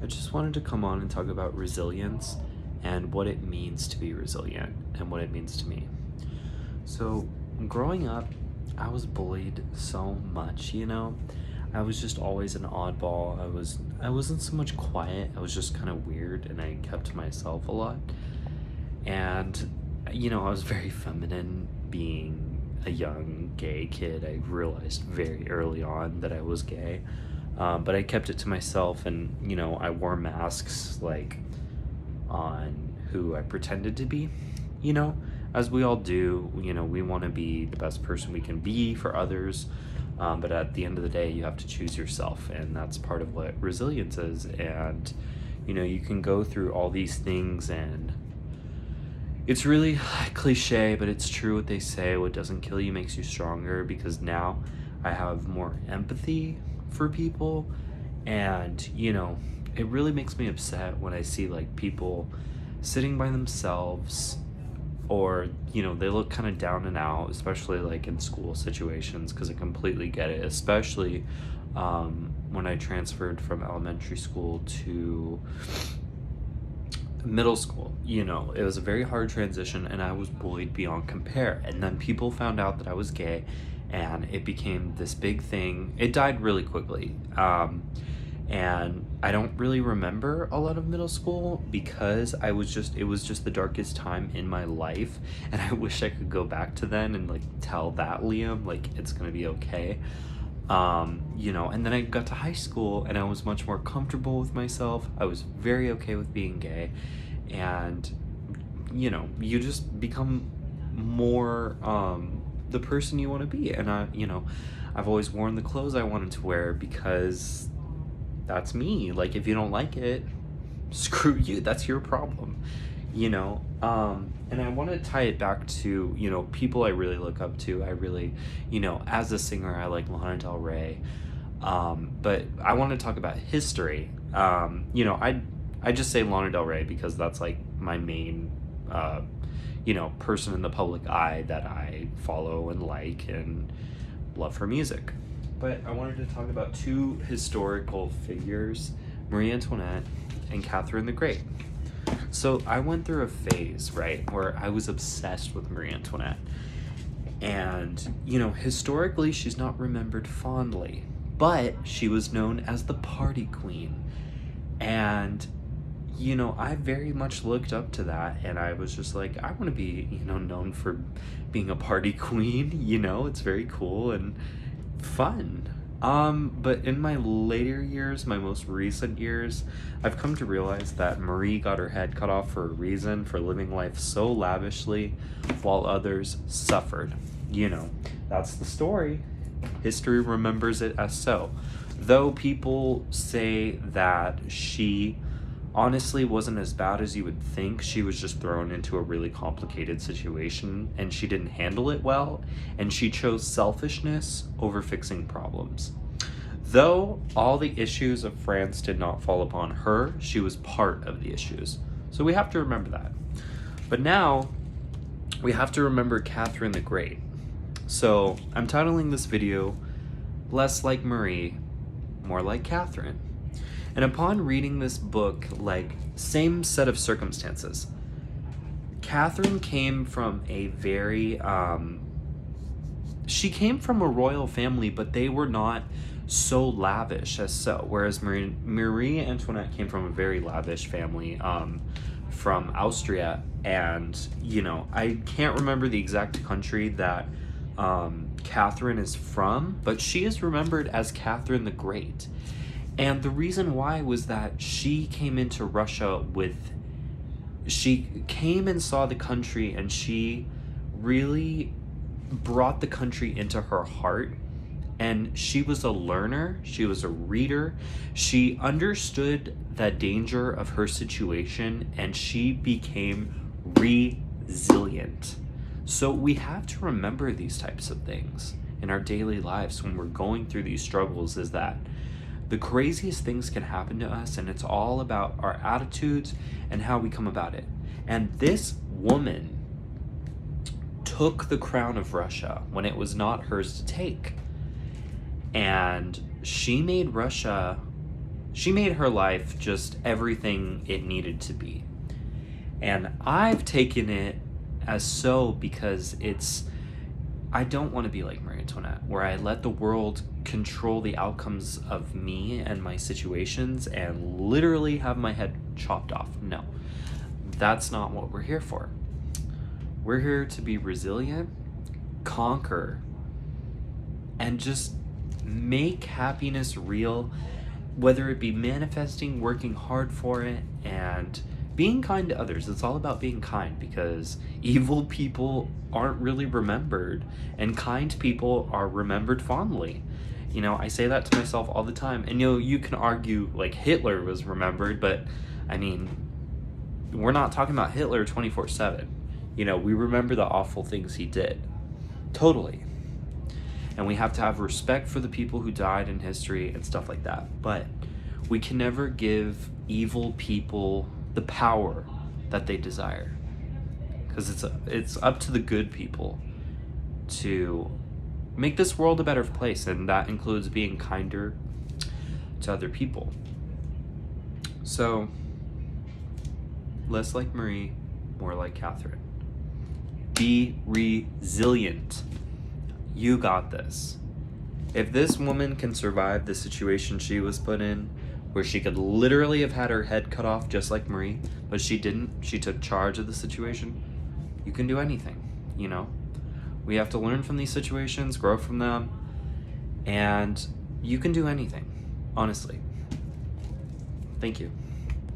I just wanted to come on and talk about resilience and what it means to be resilient and what it means to me. So, growing up, I was bullied so much, you know? I was just always an oddball. I wasn't so much quiet. I was just kind of weird and I kept to myself a lot. And I was very feminine being a young gay kid. I realized very early on that I was gay. But I kept it to myself, and I wore masks like on who I pretended to be, you know, as we all do. We want to be the best person we can be for others, but at the end of the day, you have to choose yourself, and that's part of what resilience is. And you can go through all these things, and it's really cliche, but it's true what they say: what doesn't kill you makes you stronger. Because now I have more empathy for people, and it really makes me upset when I see like people sitting by themselves, or they look kind of down and out, especially like in school situations, because I completely get it, especially when I transferred from elementary school to middle school. It was a very hard transition, and I was bullied beyond compare. And then people found out that I was gay, and it became this big thing. It died really quickly. And I don't really remember a lot of middle school because it was just the darkest time in my life, and I wish I could go back to then and like tell that Liam like it's gonna be okay. And then I got to high school and I was much more comfortable with myself. I was very okay with being gay, and you just become more the person you want to be. And I've always worn the clothes I wanted to wear because that's me. Like, if you don't like it, screw you, that's your problem. And I want to tie it back to people I really look up to. I really, as a singer, I like Lana Del Rey. But I want to talk about history. I just say Lana Del Rey because that's like my main person in the public eye that I follow and like and love her music. But I wanted to talk about two historical figures, Marie Antoinette and Catherine the Great. So I went through a phase, right, where I was obsessed with Marie Antoinette. And, historically, she's not remembered fondly, but she was known as the party queen. And, I very much looked up to that, and I was just like, I want to be, known for being a party queen. It's very cool and fun. But in my later years, my most recent years, I've come to realize that Marie got her head cut off for a reason, for living life so lavishly while others suffered. That's the story. History remembers it as so. Though people say that she honestly wasn't as bad as you would think. She was just thrown into a really complicated situation, and she didn't handle it well, and she chose selfishness over fixing problems. Though all the issues of France did not fall upon her, she was part of the issues. So we have to remember that. But now we have to remember Catherine the Great. So I'm titling this video Less Like Marie, More Like Catherine. And upon reading this book, like, same set of circumstances. Catherine came from a very, she came from a royal family, but they were not so lavish as so. Whereas Marie Antoinette came from a very lavish family, from Austria. And, I can't remember the exact country that Catherine is from, but she is remembered as Catherine the Great. And the reason why was that she came into Russia she came and saw the country, and she really brought the country into her heart. And she was a learner, she was a reader, she understood the danger of her situation, and she became resilient. So we have to remember these types of things in our daily lives when we're going through these struggles, is that the craziest things can happen to us, and it's all about our attitudes and how we come about it. And this woman took the crown of Russia when it was not hers to take. And she made Russia she made her life just everything it needed to be. And I've taken it as so because I don't want to be like Marie Antoinette, where I let the world control the outcomes of me and my situations and literally have my head chopped off. No, that's not what we're here for. We're here to be resilient, conquer, and just make happiness real, whether it be manifesting, working hard for it, and being kind to others. It's all about being kind, because evil people aren't really remembered and kind people are remembered fondly. I say that to myself all the time. And you can argue like Hitler was remembered, but I mean, we're not talking about Hitler 24/7. We remember the awful things he did. Totally. And we have to have respect for the people who died in history and stuff like that. But we can never give evil people the power that they desire, because it's up to the good people to make this world a better place, and that includes being kinder to other people. So less like Marie, more like Catherine. Be resilient. You got this. If this woman can survive the situation she was put in, where she could literally have had her head cut off just like Marie, but she didn't. She took charge of the situation. You can do anything, We have to learn from these situations, grow from them, and you can do anything, honestly. Thank you.